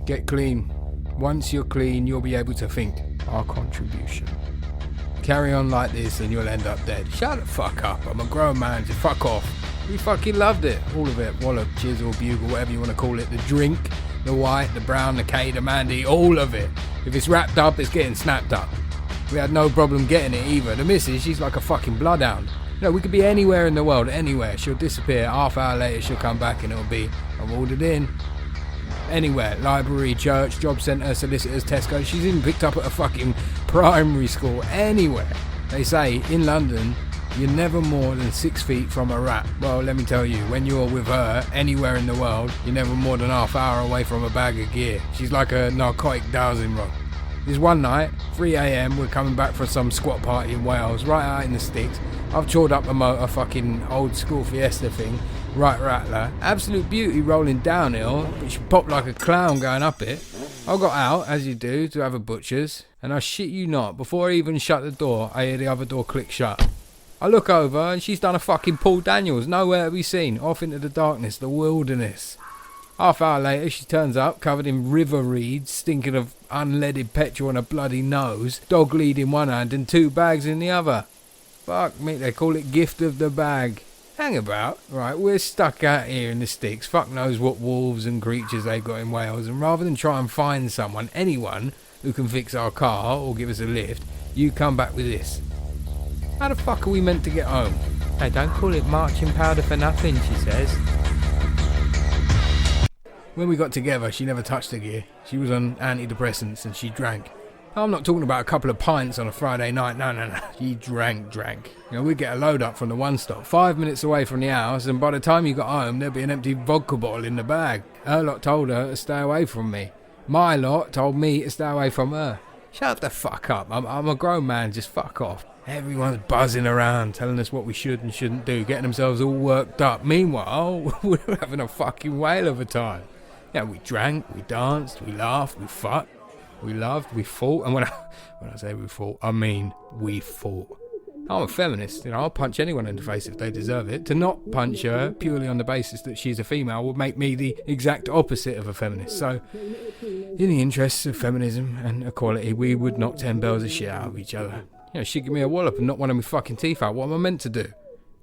Get clean. Once you're clean, you'll be able to think. Our contribution. Carry on like this and you'll end up dead. Shut the fuck up. I'm a grown man. Just fuck off. We fucking loved it. All of it. Wallop, chisel, bugle, whatever you want to call it. The drink, the white, the brown, the K, the Mandy, all of it. If it's wrapped up, it's getting snapped up. We had no problem getting it either. The missus, she's like a fucking bloodhound. You know, we could be anywhere in the world, anywhere. She'll disappear. Half hour later, she'll come back and it'll be, I've ordered in. Anywhere. Library, church, job centre, solicitors, Tesco. She's even picked up at a fucking primary school. Anywhere. They say, in London, you're never more than 6 feet from a rat. Well, let me tell you, when you're with her, anywhere in the world, you're never more than half hour away from a bag of gear. She's like a narcotic dowsing rod. This one night, 3 a.m, we're coming back from some squat party in Wales, right out in the sticks. I've chawed up a fucking old school Fiesta thing, right rattler. Absolute beauty rolling downhill, but she popped like a clown going up it. I got out, as you do, to have a butcher's, and I shit you not, before I even shut the door, I hear the other door click shut. I look over and she's done a fucking Paul Daniels, nowhere to be seen, off into the darkness, the wilderness. Half hour later she turns up, covered in river reeds, stinking of unleaded petrol on her bloody nose, dog lead in one hand and 2 bags in the other. Fuck me, they call it gift of the bag. Hang about, right, we're stuck out here in the sticks, fuck knows what wolves and creatures they've got in Wales, and rather than try and find someone, anyone, who can fix our car or give us a lift, you come back with this. How the fuck are we meant to get home? Hey, don't call it marching powder for nothing, she says. When we got together, she never touched the gear. She was on antidepressants and she drank. I'm not talking about a couple of pints on a Friday night, no. She drank. You know, we'd get a load up from the one stop, 5 minutes away from the house, and by the time you got home, there'd be an empty vodka bottle in the bag. Her lot told her to stay away from me. My lot told me to stay away from her. Shut the fuck up. I'm a grown man, just fuck off. Everyone's buzzing around, telling us what we should and shouldn't do, getting themselves all worked up. Meanwhile, we're having a fucking whale of a time. Yeah, we drank, we danced, we laughed, we fucked, we loved, we fought. And when I say we fought, I mean we fought. I'm a feminist, you know, I'll punch anyone in the face if they deserve it. To not punch her purely on the basis that she's a female would make me the exact opposite of a feminist. So, in the interests of feminism and equality, we would knock 10 bells of shit out of each other. You know, she'd give me a wallop and knock one of my fucking teeth out. What am I meant to do?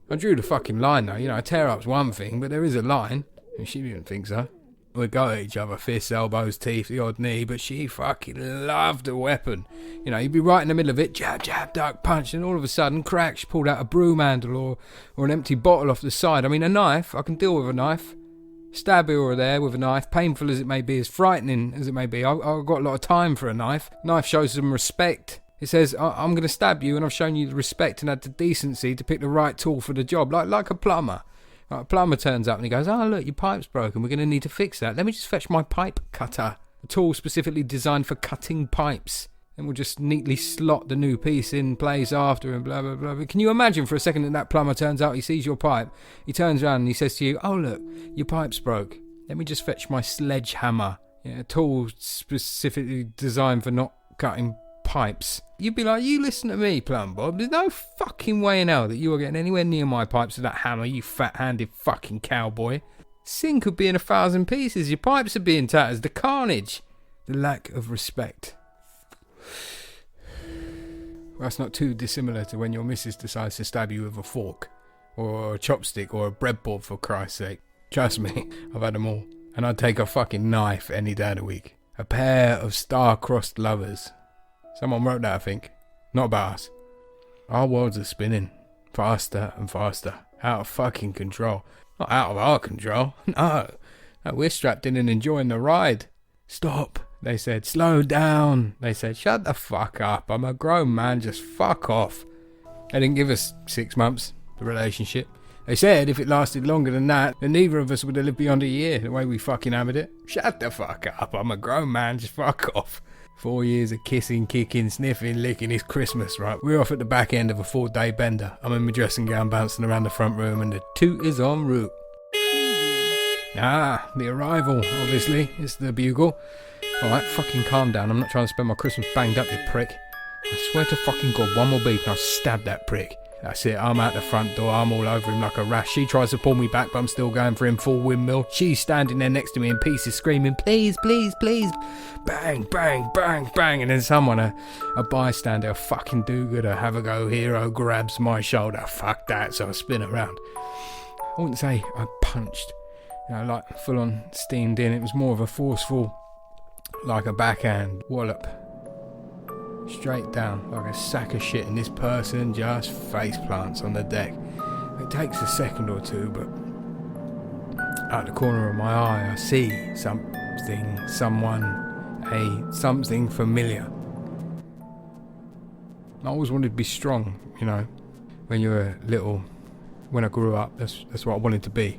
I drew the fucking line though, you know, a tear up's one thing, but there is a line. And she didn't think so. We'd go at each other, fists, elbows, teeth, the odd knee, but she fucking loved a weapon. You know, you'd be right in the middle of it, jab, duck, punch, and all of a sudden, crack, she pulled out a broom handle or an empty bottle off the side. I mean, a knife, I can deal with a knife. Stab here or there with a knife, painful as it may be, as frightening as it may be. I've got a lot of time for a knife. Knife shows some respect. It says, I'm going to stab you, and I've shown you the respect and had the decency to pick the right tool for the job, like a plumber. A plumber turns up and he goes, oh look, your pipe's broken, we're going to need to fix that. Let me just fetch my pipe cutter. A tool specifically designed for cutting pipes. And we'll just neatly slot the new piece in place after and blah, blah, blah. But can you imagine for a second that plumber turns out, he sees your pipe, he turns around and he says to you, oh look, your pipe's broke. Let me just fetch my sledgehammer. Yeah, a tool specifically designed for not cutting pipes. You'd be like, you listen to me, Plum Bob. There's no fucking way in hell that you are getting anywhere near my pipes with that hammer, you fat-handed fucking cowboy. Sin could be in 1,000 pieces. Your pipes are being tatters. The carnage. The lack of respect. Well, that's not too dissimilar to when your missus decides to stab you with a fork. Or a chopstick or a breadboard, for Christ's sake. Trust me, I've had them all. And I'd take a fucking knife any day of the week. A pair of star-crossed lovers. Someone wrote that, I think. Not about us. Our worlds are spinning. Faster and faster. Out of fucking control. Not out of our control. No. We're strapped in and enjoying the ride. Stop, they said. Slow down. They said, shut the fuck up. I'm a grown man. Just fuck off. They didn't give us 6 months, the relationship. They said if it lasted longer than that, then neither of us would have lived beyond a year, the way we fucking hammered it. Shut the fuck up. I'm a grown man. Just fuck off. 4 years of kissing, kicking, sniffing, licking. It's Christmas, right? We're off at the back end of a 4-day bender. I'm in my dressing gown bouncing around the front room and the toot is en route. The arrival, obviously. It's the bugle. Alright, fucking calm down. I'm not trying to spend my Christmas banged up, you prick. I swear to fucking God, one more beep and I'll stab that prick. That's it, I'm out the front door, I'm all over him like a rash. She tries to pull me back, but I'm still going for him full windmill. She's standing there next to me in pieces, screaming, please, please, please. Bang, bang, bang, bang. And then someone, a bystander, a fucking do-gooder, have a go hero, grabs my shoulder. Fuck that, so I spin around. I wouldn't say I punched, like full on steamed in. It was more of a forceful, like a backhand wallop. Straight down like a sack of shit, and this person just face plants on the deck. It takes a second or two, but out the corner of my eye I see something, something familiar. I always wanted to be strong, when you were little. When I grew up, that's what I wanted to be.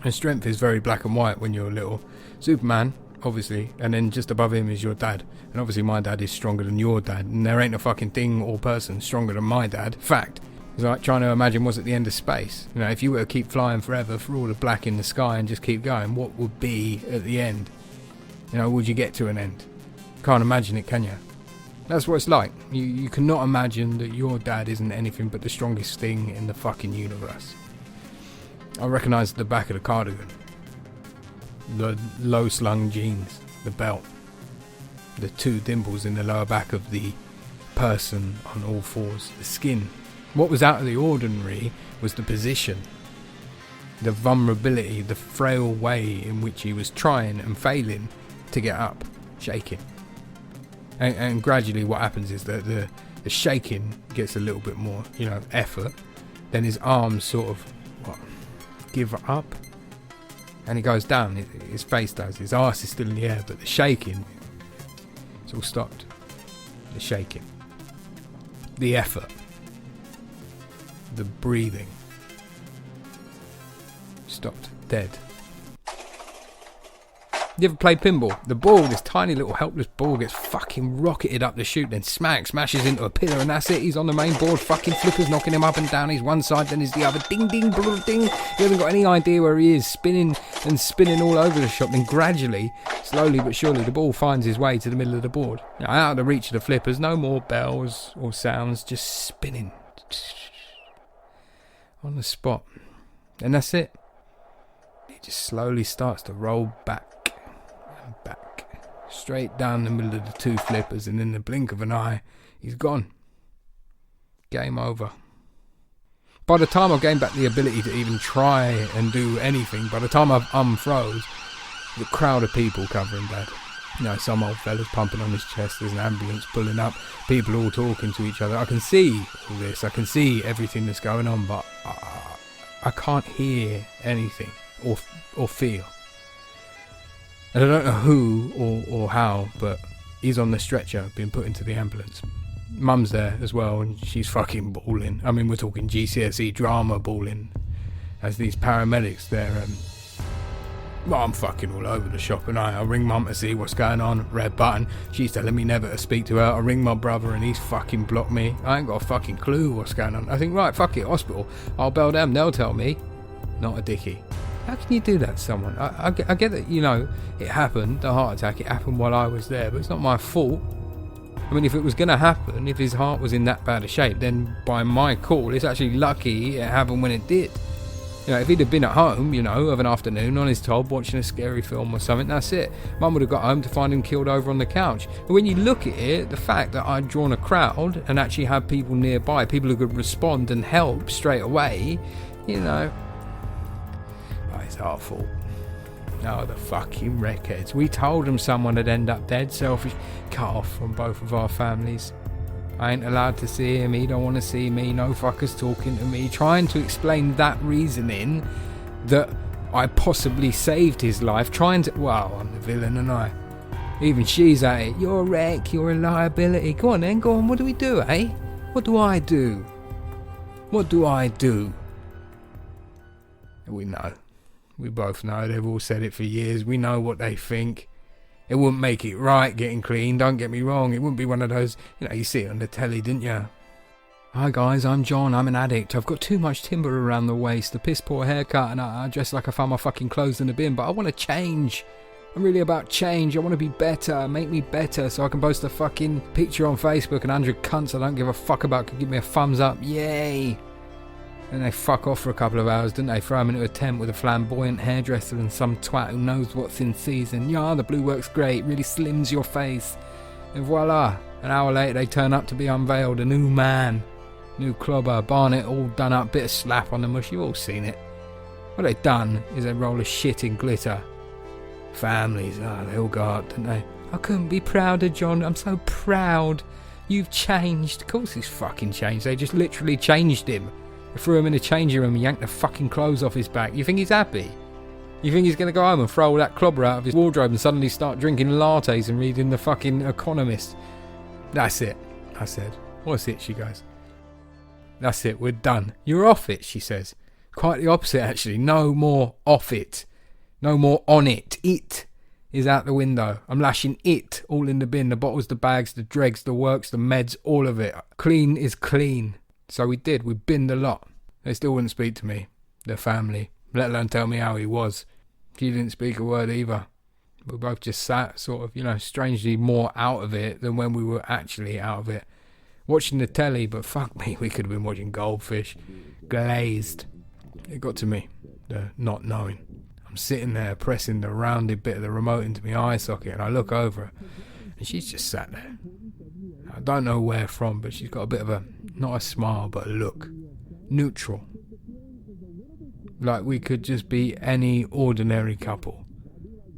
And strength is very black and white when you're little. Superman, obviously, and then just above him is your dad. And obviously my dad is stronger than your dad, and there ain't a fucking thing or person stronger than my dad. Fact. It's like trying to imagine what's at the end of space. If you were to keep flying forever for all the black in the sky and just keep going, what would be at the end? Would you get to an end? Can't imagine it, can you? That's what it's like. You cannot imagine that your dad isn't anything but the strongest thing in the fucking universe. I recognise the back of the cardigan, the low-slung jeans, the belt, the two dimples in the lower back of the person on all fours, the skin. What was out of the ordinary was the position, the vulnerability, the frail way in which he was trying and failing to get up, shaking. And gradually what happens is that the shaking gets a little bit more, effort. Then his arms sort of, give up. And he goes down, his face does. His arse is still in the air, but the shaking, it's all stopped. The shaking. The effort. The breathing. Stopped dead. You ever played pinball? The ball, this tiny little helpless ball, gets fucking rocketed up the chute, then smashes into a pillar, and that's it. He's on the main board, fucking flippers knocking him up and down. He's one side, then he's the other. Ding, ding, blah, ding. He hasn't got any idea where he is, spinning and spinning all over the shop. Then gradually, slowly but surely, the ball finds his way to the middle of the board. Out of the reach of the flippers, no more bells or sounds, just spinning. On the spot. And that's it. He just slowly starts to roll back. Straight down the middle of the two flippers, and in the blink of an eye, he's gone. Game over. By the time I've gained back the ability to even try and do anything, by the time I've unfroze, the crowd of people covering Dad. Some old fella's pumping on his chest, there's an ambulance pulling up, people all talking to each other. I can see all this, I can see everything that's going on, but I can't hear anything or feel. And I don't know who or how, but he's on the stretcher being put into the ambulance. Mum's there as well, and she's fucking bawling. I mean, we're talking GCSE drama bawling. As these paramedics there, I'm fucking all over the shop, and I ring Mum to see what's going on. Red button. She's telling me never to speak to her. I ring my brother, and he's fucking blocked me. I ain't got a fucking clue what's going on. I think, right, fuck it, hospital. I'll bell them, they'll tell me. Not a dickie. How can you do that to someone? I get that, it happened, the heart attack, it happened while I was there, but it's not my fault. I mean, if it was going to happen, if his heart was in that bad a shape, then by my call, it's actually lucky it happened when it did. If he'd have been at home, of an afternoon on his tob watching a scary film or something, that's it. Mum would have got home to find him killed over on the couch. But when you look at it, the fact that I'd drawn a crowd and actually had people nearby, people who could respond and help straight away, it's our fault. Oh, the fucking wreckheads. We told them someone would end up dead, selfish, cut off from both of our families. I ain't allowed to see him, he don't want to see me, no fuckers talking to me, trying to explain that reasoning that I possibly saved his life, I'm the villain, and I. Even she's at it. You're a wreck, you're a liability. Go on then, what do we do, eh? What do I do? What do I do? We know. We both know, they've all said it for years, we know what they think. It wouldn't make it right getting clean, don't get me wrong, it wouldn't be one of those, you see it on the telly, didn't you? Hi guys, I'm John, I'm an addict, I've got too much timber around the waist, a piss poor haircut, and I dress like I found my fucking clothes in the bin, but I want to change. I'm really about change. I want to be better. Make me better so I can post a fucking picture on Facebook and 100 cunts I don't give a fuck about can give me a thumbs up. Yay! Then they fuck off for a couple of hours, didn't they? Throw them into a tent with a flamboyant hairdresser and some twat who knows what's in season. Yeah, the blue works great. Really slims your face. And voila. An hour later they turn up to be unveiled. A new man. New clobber. Barnet all done up. Bit of slap on the mush. You've all seen it. What they've done is they roll a shit in glitter. Families, they all go up, don't they? I couldn't be prouder, John. I'm so proud. You've changed. Of course he's fucking changed. They just literally changed him. They threw him in a changing room and yanked the fucking clothes off his back. You think he's happy? You think he's going to go home and throw all that clobber out of his wardrobe and suddenly start drinking lattes and reading the fucking Economist? That's it, I said. What's it, she goes. That's it, we're done. You're off it, she says. Quite the opposite, actually. No more off it. No more on it. It is out the window. I'm lashing it all in the bin. The bottles, the bags, the dregs, the works, the meds, all of it. Clean is clean. So we did. We binned a lot. They still wouldn't speak to me. Their family. Let alone tell me how he was. She didn't speak a word either. We both just sat sort of, strangely more out of it than when we were actually out of it. Watching the telly, but fuck me, we could have been watching Goldfish. Glazed. It got to me. The not knowing. I'm sitting there pressing the rounded bit of the remote into my eye socket and I look over her and she's just sat there. I don't know where from, but she's got a bit of a, not a smile, but a look. Neutral. Like we could just be any ordinary couple.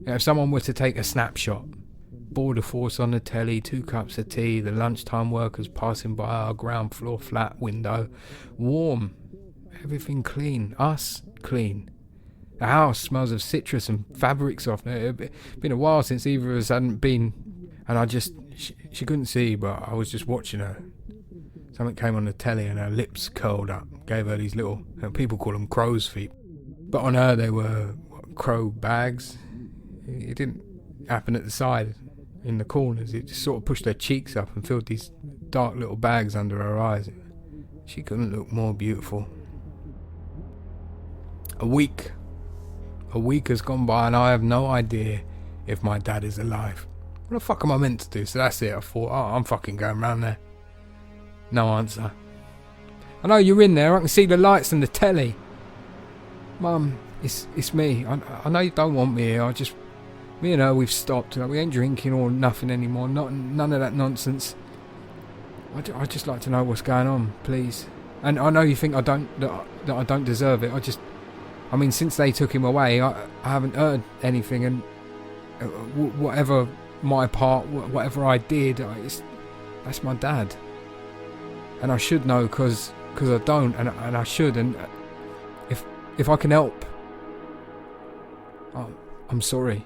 If someone were to take a snapshot, border force on the telly, 2 cups of tea, the lunchtime workers passing by our ground floor flat window, warm, everything clean, us clean. The house smells of citrus and fabric softener. It'd been a while since either of us hadn't been, and she couldn't see, but I was just watching her. Something came on the telly and her lips curled up, gave her these little, people call them crow's feet, but on her they were crow bags. It didn't happen at the side, in the corners. It just sort of pushed her cheeks up and filled these dark little bags under her eyes. She couldn't look more beautiful. A week has gone by and I have no idea if my dad is alive. What the fuck am I meant to do? So that's it. I thought, I'm fucking going round there. No answer. I know you're in there. I can see the lights and the telly. Mum, it's me. I know you don't want me here. Me and her, we've stopped. We ain't drinking or nothing anymore. None of that nonsense. I'd just like to know what's going on, please. And I know you think that I don't deserve it. I mean, since they took him away, I haven't heard anything, and whatever my part, whatever I did, that's my dad. And I should know, because I don't, and I should, and if I can help, I'm sorry.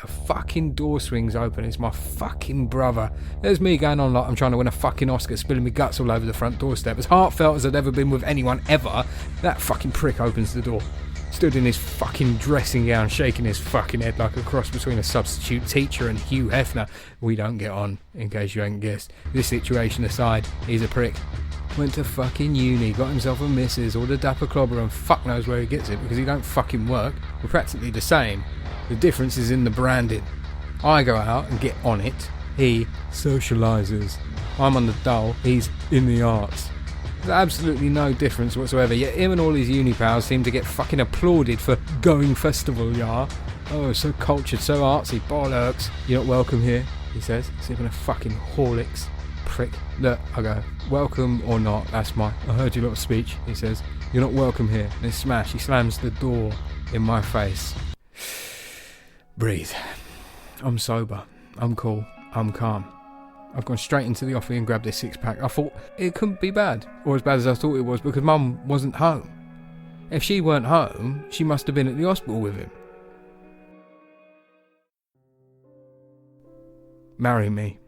The fucking door swings open. It's my fucking brother. There's me going on like I'm trying to win a fucking Oscar, spilling my guts all over the front doorstep. As heartfelt as I'd ever been with anyone ever, that fucking prick opens the door. Stood in his fucking dressing gown, shaking his fucking head like a cross between a substitute teacher and Hugh Hefner. We don't get on, in case you hadn't guessed. This situation aside, he's a prick. Went to fucking uni, got himself a missus, or the dapper clobber, and fuck knows where he gets it because he don't fucking work. We're practically the same. The difference is in the branding. I go out and get on it. He socialises. I'm on the dole. He's in the arts. There's absolutely no difference whatsoever. Yet him and all his uni pals seem to get fucking applauded for going festival, yeah. Oh, so cultured, so artsy. Bollocks. You're not welcome here, he says, sipping a fucking Horlicks. Prick. Look, I go, welcome or not, that's I heard your little speech, he says. You're not welcome here. And then smash, he slams the door in my face. Breathe. I'm sober. I'm cool. I'm calm. I've gone straight into the offie and grabbed this 6-pack. I thought it couldn't be bad, or as bad as I thought it was, because Mum wasn't home. If she weren't home, she must have been at the hospital with him. Marry me,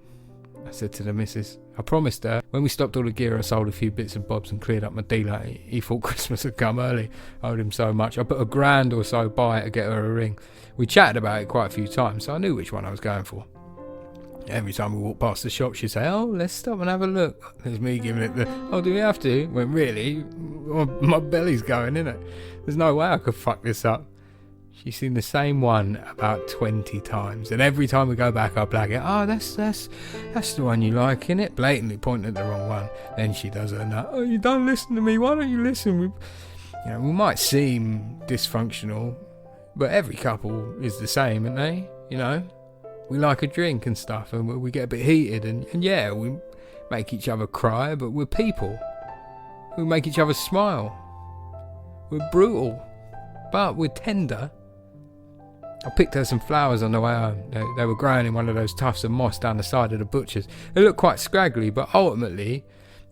I said to the missus. I promised her. When we stopped all the gear, I sold a few bits and bobs and cleared up my dealer. He thought Christmas had come early. I owed him so much. I put $1,000 or so by it to get her a ring. We chatted about it quite a few times, so I knew which one I was going for. Every time we walked past the shop, she'd say, oh, let's stop and have a look. There's me giving it the, oh, do we have to? When really, my belly's going, innit? There's no way I could fuck this up. She's seen the same one about 20 times, and every time we go back, I blag it. Oh, that's the one you like, innit? Blatantly pointing at the wrong one. Then she does her nut. Oh, you don't listen to me. Why don't you listen? We might seem dysfunctional, but every couple is the same, aren't they? We like a drink and stuff, and we get a bit heated, and yeah, we make each other cry, but we're people. We make each other smile. We're brutal, but we're tender. I picked her some flowers on the way home. They were growing in one of those tufts of moss down the side of the butcher's. They look quite scraggly, but ultimately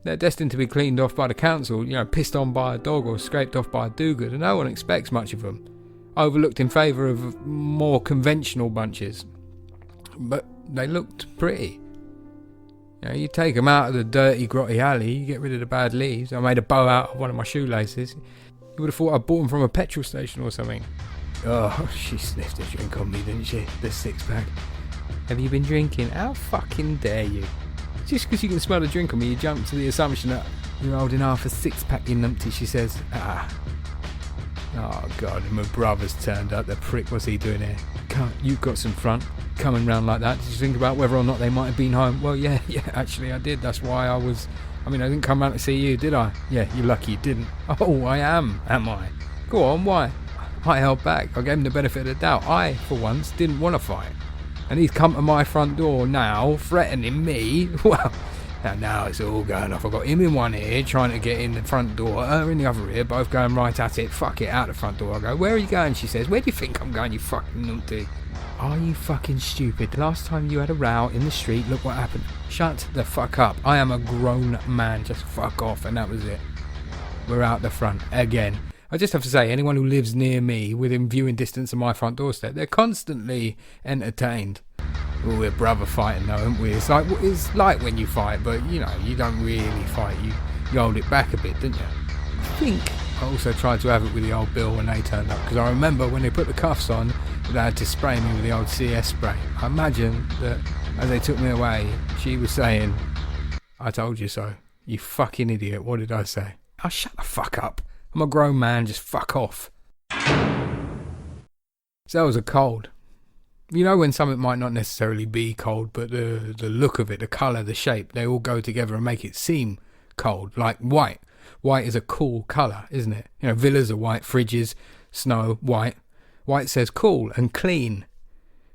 they're destined to be cleaned off by the council, pissed on by a dog or scraped off by a do-gooder. No one expects much of them. Overlooked in favour of more conventional bunches. But they looked pretty. You take them out of the dirty, grotty alley, you get rid of the bad leaves. I made a bow out of one of my shoelaces. You would have thought I bought them from a petrol station or something. Oh, she sniffed a drink on me, didn't she? The six-pack. Have you been drinking? How fucking dare you? Just because you can smell a drink on me, you jump to the assumption that you're holding half a six-pack, you numpty, she says. Oh, God, my brother's turned up. The prick, what's he doing here? You've got some front coming round like that. Did you think about whether or not they might have been home? Well, yeah, actually I did. That's why I didn't come round to see you, did I? Yeah, you're lucky you didn't. Oh, I am I? Go on, why? I held back. I gave him the benefit of the doubt. I, for once, didn't want to fight. And he's come to my front door now, threatening me. Well, now it's all going off. I've got him in one ear, trying to get in the front door, her in the other ear, both going right at it. Fuck it, out the front door. I go, where are you going? She says, where do you think I'm going, you fucking numpty? Are you fucking stupid? Last time you had a row in the street, look what happened. Shut the fuck up. I am a grown man. Just fuck off. And that was it. We're out the front again. I just have to say, anyone who lives near me, within viewing distance of my front doorstep, they're constantly entertained. Well, we're brother fighting though, aren't we? It's like when you fight, but you don't really fight. You hold it back a bit, don't you? I think I also tried to have it with the old Bill when they turned up, because I remember when they put the cuffs on, they had to spray me with the old CS spray. I imagine that as they took me away, she was saying, I told you so. You fucking idiot. What did I say? Oh, shut the fuck up. I'm a grown man, just fuck off. Cells are cold. When something might not necessarily be cold, but the look of it, the colour, the shape, they all go together and make it seem cold. Like white. White is a cool colour, isn't it? Villas are white, fridges, snow, white. White says cool and clean.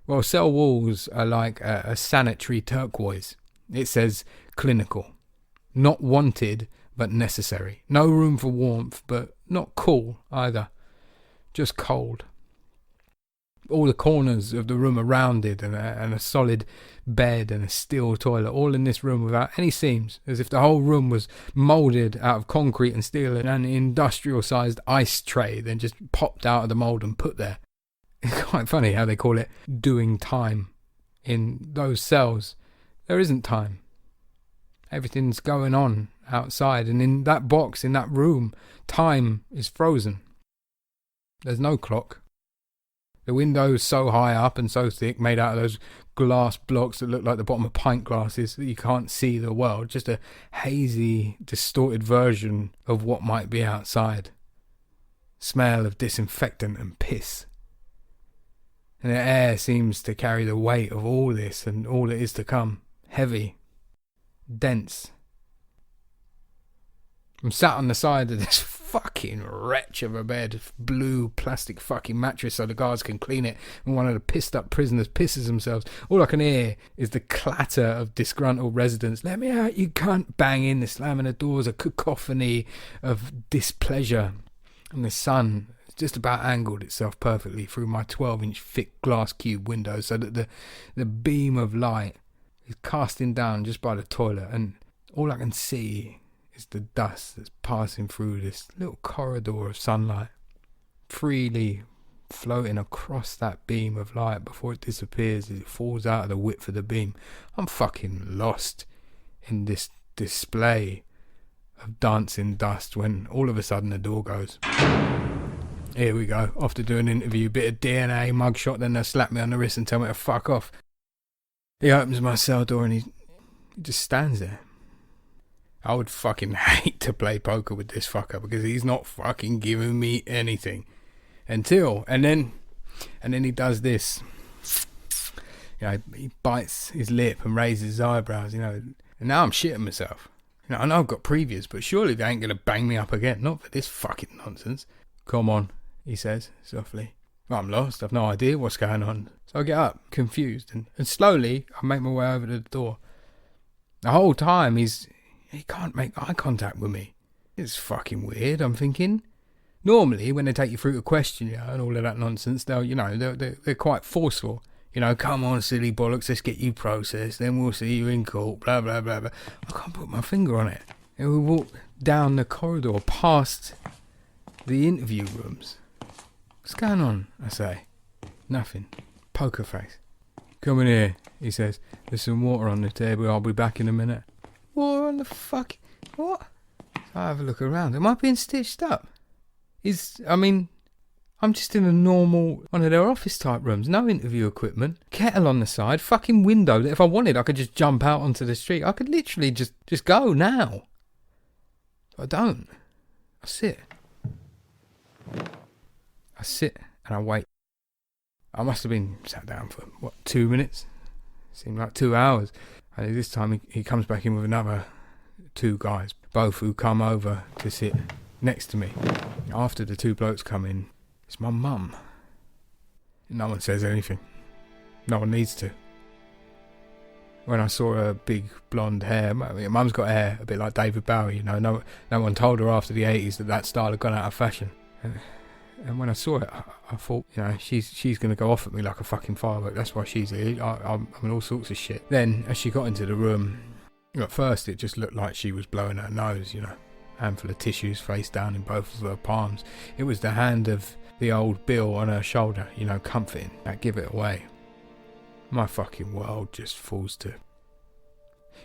Well, cell walls are like a sanitary turquoise. It says clinical. Not wanted, but necessary. No room for warmth, but not cool either. Just cold. All the corners of the room are rounded, and a solid bed and a steel toilet, all in this room without any seams, as if the whole room was moulded out of concrete and steel and an industrial-sized ice tray then just popped out of the mould and put there. It's quite funny how they call it doing time. In those cells, there isn't time. Everything's going on outside, and in that box, in that room, time is frozen. There's no clock. The window's so high up and so thick, made out of those glass blocks that look like the bottom of pint glasses, that you can't see the world. Just a hazy, distorted version of what might be outside. Smell of disinfectant and piss. And the air seems to carry the weight of all this and all that is to come. Heavy. Dense. I'm sat on the side of this fucking wretch of a bed, blue plastic fucking mattress so the guards can clean it, and one of the pissed up prisoners pisses themselves. All I can hear is the clatter of disgruntled residents. Let me out, you cunt, banging, the slamming of doors, a cacophony of displeasure. And the sun just about angled itself perfectly through my 12-inch thick glass cube window so that the beam of light is casting down just by the toilet, and all I can see is the dust that's passing through this little corridor of sunlight, freely floating across that beam of light before it disappears as it falls out of the width of the beam. I'm fucking lost in this display of dancing dust when all of a sudden the door goes. Here we go, off to do an interview, bit of DNA, mugshot, then they'll slap me on the wrist and tell me to fuck off. He opens my cell door and he just stands there. I would fucking hate to play poker with this fucker because he's not fucking giving me anything. And then he does this. You know, he bites his lip and raises his eyebrows, you know. And now I'm shitting myself. You know, I know I've got previous, but surely they ain't going to bang me up again. Not for this fucking nonsense. Come on, he says softly. I'm lost. I've no idea what's going on. So I get up, confused, and slowly I make my way over to the door. The whole time he can't make eye contact with me. It's fucking weird, I'm thinking. Normally, when they take you through a questionnaire and all of that nonsense, they're quite forceful. You know, come on, silly bollocks, let's get you processed, then we'll see you in court, blah, blah, blah, blah. I can't put my finger on it. And we walk down the corridor past the interview rooms. What's going on? I say. Nothing. Poker face. Come in here, he says. There's some water on the table. I'll be back in a minute. Water on the fuck? What? So I have a look around. Am I being stitched up? I'm just in a normal, one of their office type rooms. No interview equipment. Kettle on the side. Fucking window that if I wanted I could just jump out onto the street. I could literally just go now. But I don't. I sit and I wait. I must have been sat down for, 2 minutes? Seemed like 2 hours. And this time he comes back in with another 2 guys, both who come over to sit next to me. After the 2 blokes come in, it's my mum. No one says anything. No one needs to. When I saw her big blonde hair, mum's got hair a bit like David Bowie, you know. No one told her after the 80s that style had gone out of fashion. And when I saw it, I thought, you know, she's going to go off at me like a fucking firework. That's why she's here. I'm in all sorts of shit. Then, as she got into the room, at first it just looked like she was blowing her nose, you know. Handful of tissues face down in both of her palms. It was the hand of the old Bill on her shoulder, you know, comforting. That give it away. My fucking world just falls to...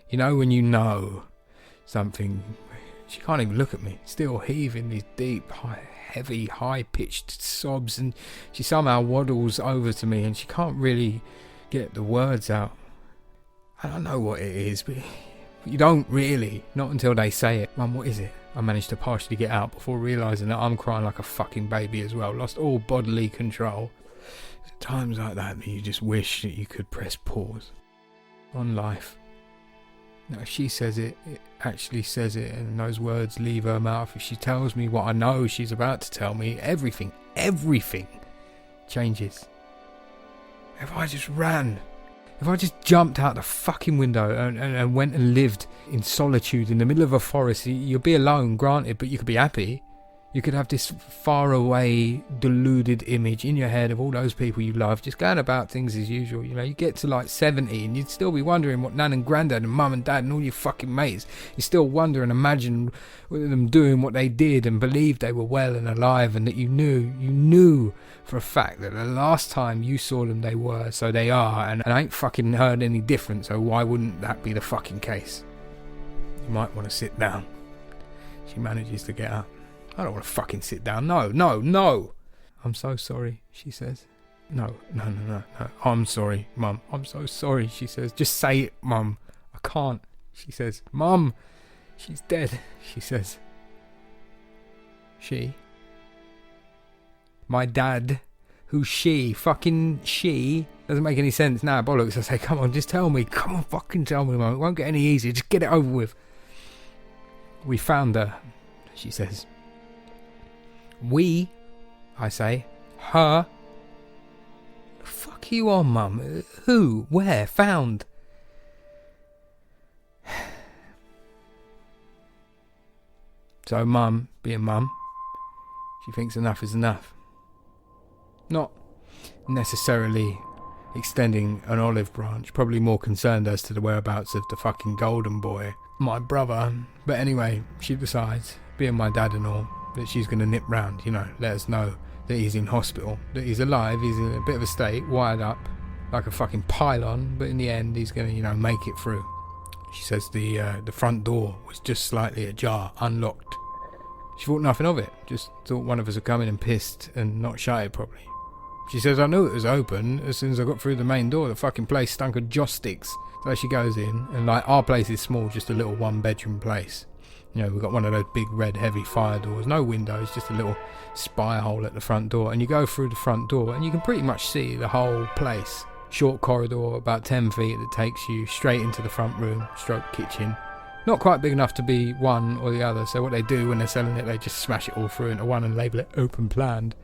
You know when you know something... She can't even look at me. Still heaving these deep, heavy, high-pitched sobs, and she somehow waddles over to me and she can't really get the words out. I don't know what it is, but you don't really. Not until they say it. Mum, what is it? I managed to partially get out before realising that I'm crying like a fucking baby as well. Lost all bodily control. At times like that you just wish that you could press pause on life. Now, if she says it, it actually says it, and those words leave her mouth. If she tells me what I know she's about to tell me, everything changes. If I just ran, if I just jumped out the fucking window and went and lived in solitude in the middle of a forest, you'll be alone, granted, but you could be happy. You could have this faraway, deluded image in your head of all those people you love, just going about things as usual. You know, you get to like 70 and you'd still be wondering what Nan and Grandad and Mum and Dad and all your fucking mates, you still wonder and imagine them doing what they did and believed they were well and alive, and that you knew for a fact that the last time you saw them they were, so they are, and I ain't fucking heard any different, so why wouldn't that be the fucking case? You might want to sit down. She manages to get up. I don't want to fucking sit down. No. I'm so sorry, she says. No. I'm sorry, Mum. I'm so sorry, she says. Just say it, Mum. I can't, she says. Mum, she's dead, she says. She? My dad? Who's she? Fucking she? Doesn't make any sense now, bollocks. I say, come on, just tell me. Come on, fucking tell me, Mum. It won't get any easier. Just get it over with. We found her, she says. We, I say. Her? Fuck you on, Mum. Who? Where? Found? So Mum, being Mum, she thinks enough is enough. Not necessarily extending an olive branch, probably more concerned as to the whereabouts of the fucking golden boy, my brother. But anyway, she decides, being my dad and all, that she's going to nip round, you know, let us know that he's in hospital, that he's alive, he's in a bit of a state, wired up like a fucking pylon, but in the end he's going to, you know, make it through. She says the front door was just slightly ajar, unlocked. She thought nothing of it, just thought one of us had come in and pissed and not shut it properly. She says, I knew it was open. As soon as I got through the main door, the fucking place stunk of joss sticks. So she goes in, and like, our place is small, just a little 1-bedroom place. You know, we've got one of those big red heavy fire doors, no windows, just a little spy hole at the front door, and you go through the front door and you can pretty much see the whole place. Short corridor, about 10 feet, that takes you straight into the front room, stroke kitchen. Not quite big enough to be one or the other, so what they do when they're selling it, they just smash it all through into one and label it open planned.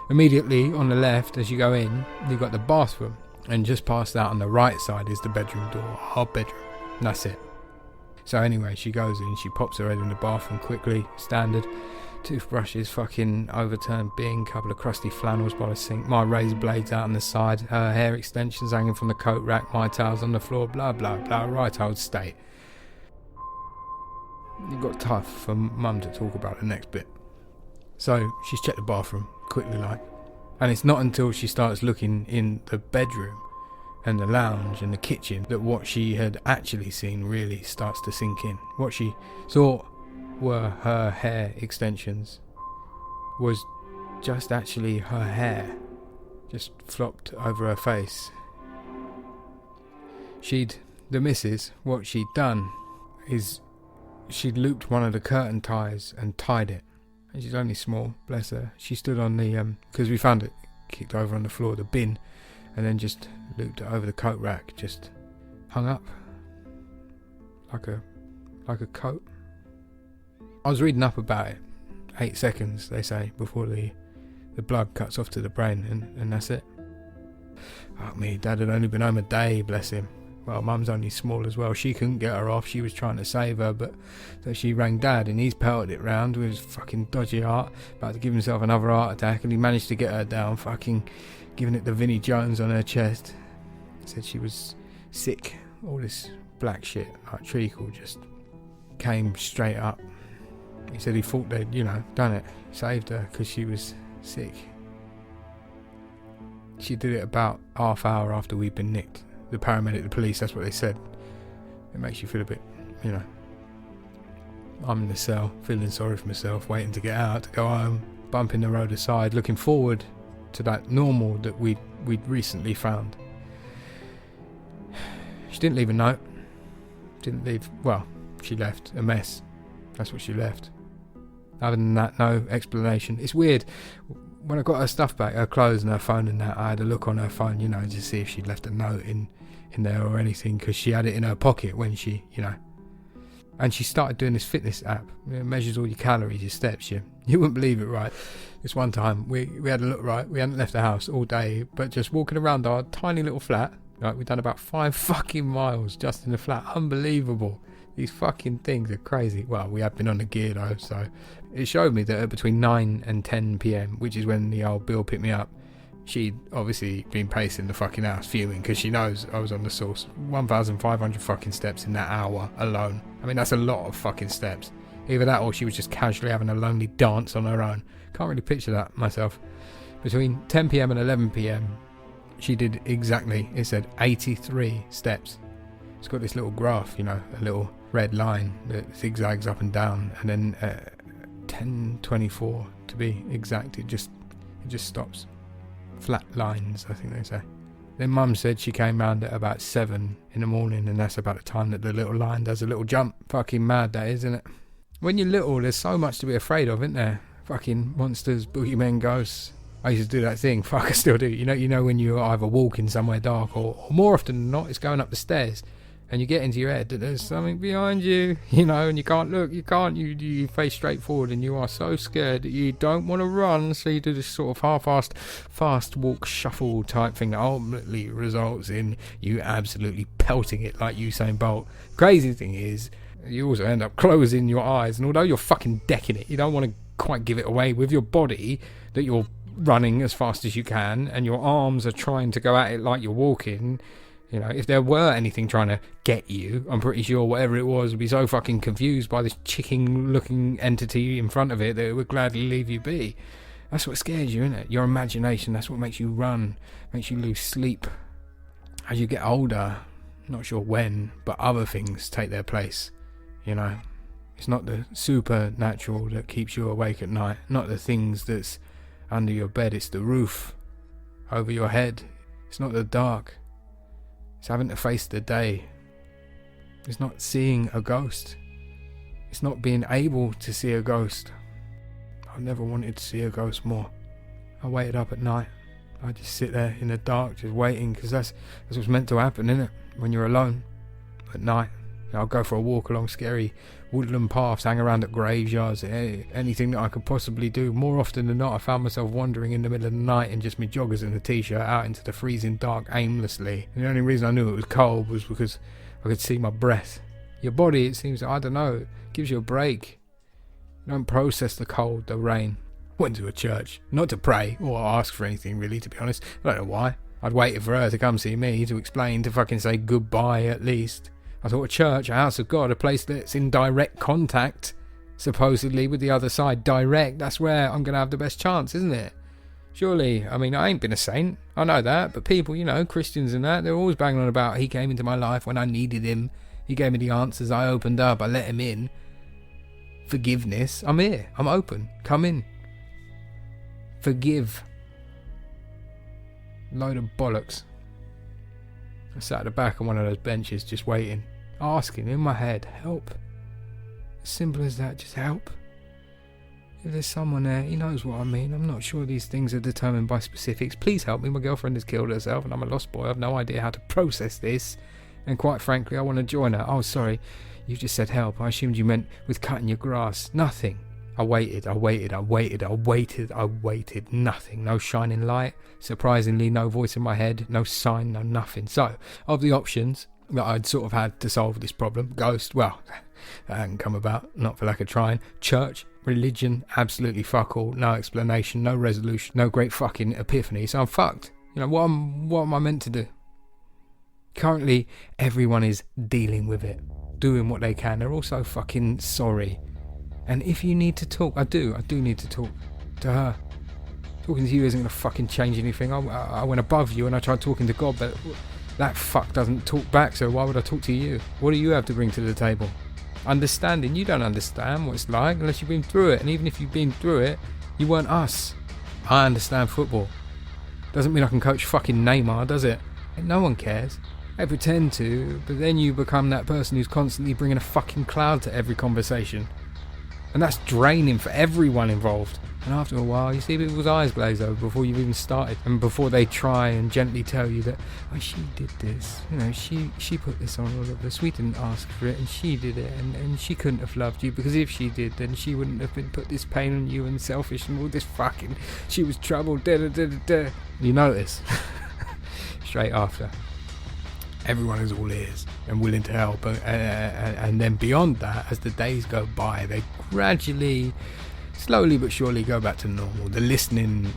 Immediately on the left, as you go in, you've got the bathroom, and just past that on the right side is the bedroom door, our bedroom, and that's it. So anyway, she goes in, she pops her head in the bathroom quickly, standard. Toothbrushes, fucking overturned bin, couple of crusty flannels by the sink, my razor blades out on the side, her hair extensions hanging from the coat rack, my towels on the floor, blah blah blah, right old state. It got tough for Mum to talk about the next bit. So she's checked the bathroom, quickly like, and it's not until she starts looking in the bedroom and the lounge and the kitchen that what she had actually seen really starts to sink in. What she thought were her hair extensions was just actually her hair, just flopped over her face. The missus, what she'd done is she'd looped one of the curtain ties and tied it. And she's only small, bless her. She stood on the, because we found it kicked over on the floor, the bin, and then just looped it over the coat rack, just hung up like a coat. I was reading up about it. 8 seconds, they say, before the blood cuts off to the brain, and that's it. Fuck me, Dad had only been home a day, bless him. Well, Mum's only small as well. She couldn't get her off. She was trying to save her, but so she rang Dad, and he's pelted it round with his fucking dodgy heart, about to give himself another heart attack, and he managed to get her down, fucking giving it the Vinnie Jones on her chest. Said she was sick. All this black shit, like treacle, just came straight up. He said he thought they'd, done it, saved her, because she was sick. She did it about half hour after we'd been nicked. The paramedic, the police, that's what they said. It makes you feel a bit, I'm in the cell, feeling sorry for myself, waiting to get out, to go home, bumping the road aside, looking forward to that normal that we'd recently found. She didn't leave a note. She left a mess. That's what she left. Other than that, no explanation. It's weird. When I got her stuff back, her clothes and her phone and that, I had a look on her phone, to see if she'd left a note in there or anything, because she had it in her pocket when she, And she started doing this fitness app. It measures all your calories, your steps. You wouldn't believe it, right? This one time, we had a look, right? We hadn't left the house all day, but just walking around our tiny little flat, right? We'd done about 5 fucking miles just in the flat. Unbelievable. These fucking things are crazy. Well, we had been on the gear though, so it showed me that between 9 and 10 p.m, which is when the old Bill picked me up, she'd obviously been pacing the fucking house, fuming, because she knows I was on the source. 1,500 fucking steps in that hour alone. I mean, that's a lot of fucking steps. Either that or she was just casually having a lonely dance on her own. Can't really picture that myself. Between 10 p.m. and 11 p.m, she did exactly, it said 83 steps. It's got this little graph, a little red line that zigzags up and down, and then 10:24 to be exact, it just stops. Flat lines, I think they say. Then Mum said she came round at about 7 in the morning, and that's about the time that the little line does a little jump. Fucking mad that is, isn't it? When you're little, there's so much to be afraid of, isn't there? Fucking monsters, boogeymen, ghosts. I used to do that thing, fuck, I still do. You know when you're either walking somewhere dark, or more often than not, it's going up the stairs, and you get into your head that there's something behind you, and you can't look, you face straight forward, and you are so scared that you don't want to run, so you do this sort of half-assed fast walk shuffle type thing that ultimately results in you absolutely pelting it like Usain Bolt. Crazy thing is, you also end up closing your eyes, and although you're fucking decking it, you don't want to quite give it away with your body that you're running as fast as you can, and your arms are trying to go at it like you're walking. If there were anything trying to get you, I'm pretty sure whatever it was would be so fucking confused by this chicken-looking entity in front of it that it would gladly leave you be. That's what scares you, isn't it? Your imagination, that's what makes you run, makes you lose sleep. As you get older, not sure when, but other things take their place, It's not the supernatural that keeps you awake at night, not the things that's under your bed, it's the roof over your head. It's not the dark. It's having to face the day. It's not seeing a ghost. It's not being able to see a ghost. I never wanted to see a ghost more. I waited up at night. I just sit there in the dark, just waiting, because that's what's meant to happen, isn't it? When you're alone at night. I'll go for a walk along scary woodland paths, hang around at graveyards, anything that I could possibly do. More often than not, I found myself wandering in the middle of the night in just my joggers and a t-shirt out into the freezing dark aimlessly. And the only reason I knew it was cold was because I could see my breath. Your body, it seems, I don't know, gives you a break. You don't process the cold, the rain. Went to a church, not to pray or ask for anything really, to be honest. I don't know why. I'd waited for her to come see me, to explain, to fucking say goodbye at least. I thought a church, a house of God, a place that's in direct contact, supposedly, with the other side. Direct, that's where I'm going to have the best chance, isn't it? Surely, I mean, I ain't been a saint, I know that, but people, you know, Christians and that, they're always banging on about he came into my life when I needed him. He gave me the answers, I opened up, I let him in. Forgiveness, I'm here, I'm open, come in. Forgive. Load of bollocks. I sat at the back on one of those benches just waiting, asking in my head, help. As simple as that, just help. If there's someone there, he knows what I mean. I'm not sure these things are determined by specifics. Please help me, my girlfriend has killed herself and I'm a lost boy. I have no idea how to process this. And quite frankly, I want to join her. Oh, sorry, you just said help. I assumed you meant with cutting your grass. Nothing. I waited. Nothing. No shining light. Surprisingly, no voice in my head. No sign, no nothing. So, of the options that I'd sort of had to solve this problem, ghost, well, that hadn't come about, not for lack of trying. Church, religion, absolutely fuck all. No explanation, no resolution, no great fucking epiphany. So I'm fucked. You know, what am I meant to do? Currently, everyone is dealing with it, doing what they can. They're all so fucking sorry. And if you need to talk, I do need to talk to her. Talking to you isn't going to fucking change anything. I went above you and I tried talking to God, but that fuck doesn't talk back, so why would I talk to you? What do you have to bring to the table? Understanding. You don't understand what it's like unless you've been through it, and even if you've been through it, you weren't us. I understand football. Doesn't mean I can coach fucking Neymar, does it? And no one cares. I pretend to, but then you become that person who's constantly bringing a fucking cloud to every conversation. And that's draining for everyone involved. And after a while, you see people's eyes glaze over before you've even started. And before they try and gently tell you that, oh, she did this. You know, she put this on all of us. We didn't ask for it, and she did it. And she couldn't have loved you, because if she did, then she wouldn't have been put this pain on you and selfish and all this fucking... She was troubled, da-da-da-da-da. You notice. Straight after. Everyone is all ears and willing to help, and then beyond that, as the days go by, they gradually, slowly but surely go back to normal. The listening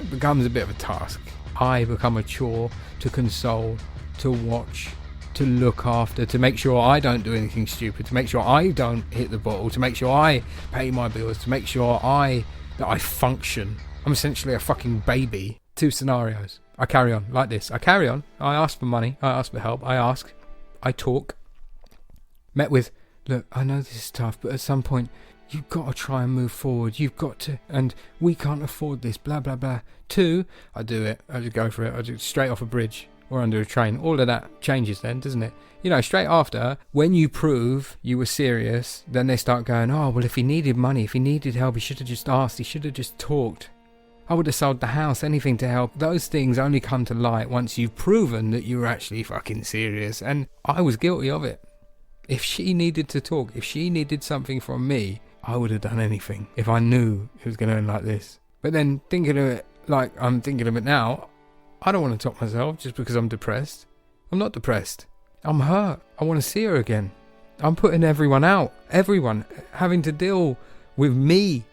becomes a bit of a task. I become a chore to console, to watch, to look after, to make sure I don't do anything stupid, to make sure I don't hit the bottle, to make sure I pay my bills, to make sure that I function. I'm essentially a fucking baby. 2 scenarios. I carry on like this. I carry on. I ask for money. I ask for help. I ask. I talk. Met with, look, I know this is tough, but at some point, you've got to try and move forward. You've got to, and we can't afford this, blah, blah, blah. 2, I do it. I just go for it. I just straight off a bridge or under a train. All of that changes then, doesn't it? You know, straight after, when you prove you were serious, then they start going, oh, well, if he needed money, if he needed help, he should have just asked. He should have just talked. I would have sold the house, anything to help. Those things only come to light once you've proven that you were actually fucking serious. And I was guilty of it. If she needed to talk, if she needed something from me, I would have done anything if I knew it was going to end like this. But then thinking of it like I'm thinking of it now, I don't want to top myself just because I'm depressed. I'm not depressed. I'm hurt. I want to see her again. I'm putting everyone out. Everyone having to deal with me.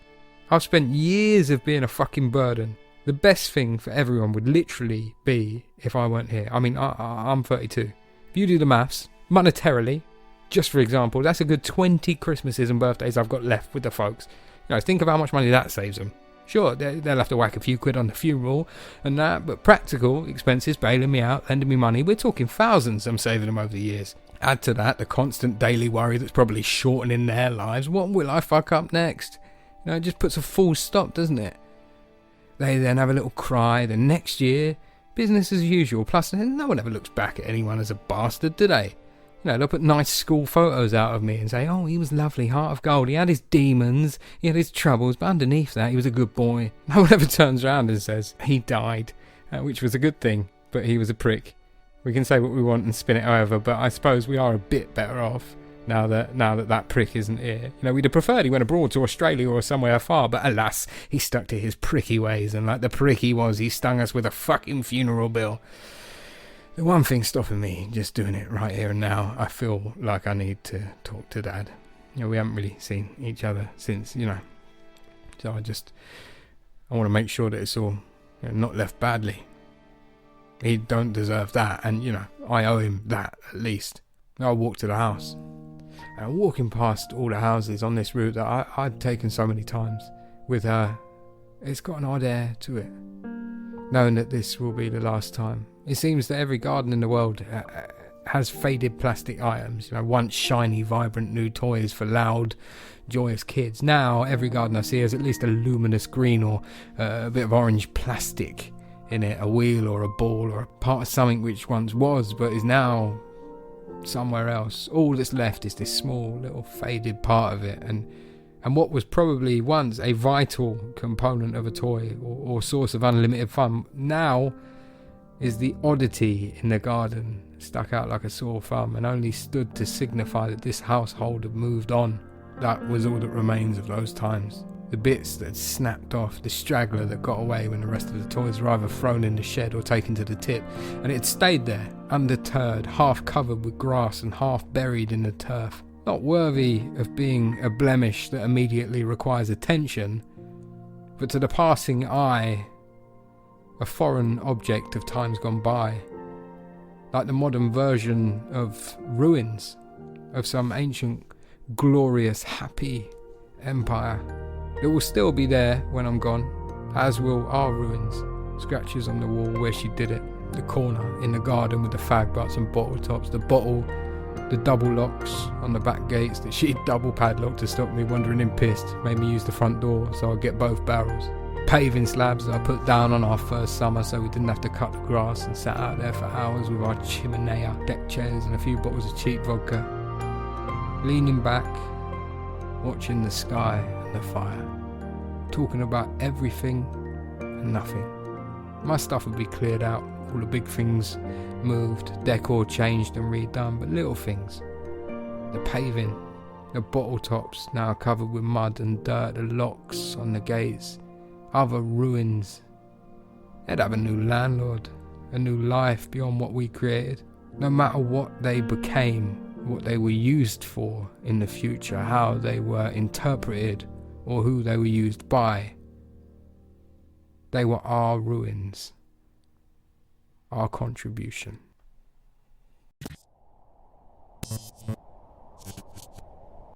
I've spent years of being a fucking burden. The best thing for everyone would literally be if I weren't here. I mean, I'm 32. If you do the maths, monetarily, just for example, that's a good 20 Christmases and birthdays I've got left with the folks. You know, think of how much money that saves them. Sure, they'll have to whack a few quid on the funeral and that, but practical expenses, bailing me out, lending me money, we're talking thousands I'm saving them over the years. Add to that the constant daily worry that's probably shortening their lives. What will I fuck up next? You know, it just puts a full stop, doesn't it? They then have a little cry. The next year, business as usual. Plus, no one ever looks back at anyone as a bastard, do they? You know, they'll put nice school photos out of me and say, oh, he was lovely, heart of gold, he had his demons, he had his troubles, but underneath that, he was a good boy. No one ever turns around and says, he died, which was a good thing, but he was a prick. We can say what we want and spin it however, but I suppose we are a bit better off now that prick isn't here. You know, we'd have preferred he went abroad to Australia or somewhere far, but alas, he stuck to his pricky ways, and like the prick he was, he stung us with a fucking funeral bill. The one thing stopping me just doing it right here and now, I feel like I need to talk to Dad. You know, we haven't really seen each other since, you know, so I want to make sure that it's all, you know, not left badly. He don't deserve that, and, you know, I owe him that at least. I walked to the house. And walking past all the houses on this route that I'd taken so many times with her, it's got an odd air to it, knowing that this will be the last time. It seems that every garden in the world has faded plastic items, you know, once shiny, vibrant new toys for loud, joyous kids. Now, every garden I see has at least a luminous green or a bit of orange plastic in it, a wheel or a ball or a part of something which once was but is now somewhere else. All that's left is this small little faded part of it, and what was probably once a vital component of a toy or source of unlimited fun now is the oddity in the garden, stuck out like a sore thumb, and only stood to signify that this household had moved on. That was all that remains of those times. The bits that had snapped off, the straggler that got away when the rest of the toys were either thrown in the shed or taken to the tip, and it had stayed there, undeterred, half covered with grass and half buried in the turf. Not worthy of being a blemish that immediately requires attention, but to the passing eye, a foreign object of times gone by, like the modern version of ruins of some ancient, glorious, happy empire. It will still be there when I'm gone, as will our ruins. Scratches on the wall where she did it, the corner in the garden with the fag butts and bottle tops, the double locks on the back gates that she'd double padlocked to stop me wandering in pissed, made me use the front door so I'd get both barrels. Paving slabs that I put down on our first summer so we didn't have to cut the grass, and sat out there for hours with our chimenea, deck chairs and a few bottles of cheap vodka, leaning back, watching the sky and the fire, talking about everything and nothing. My stuff would be cleared out, all the big things moved, decor changed and redone, but little things, the paving, the bottle tops now covered with mud and dirt, the locks on the gates, other ruins. They'd have a new landlord, a new life beyond what we created. No matter what they became, what they were used for in the future, how they were interpreted, or who they were used by, they were our ruins, our contribution.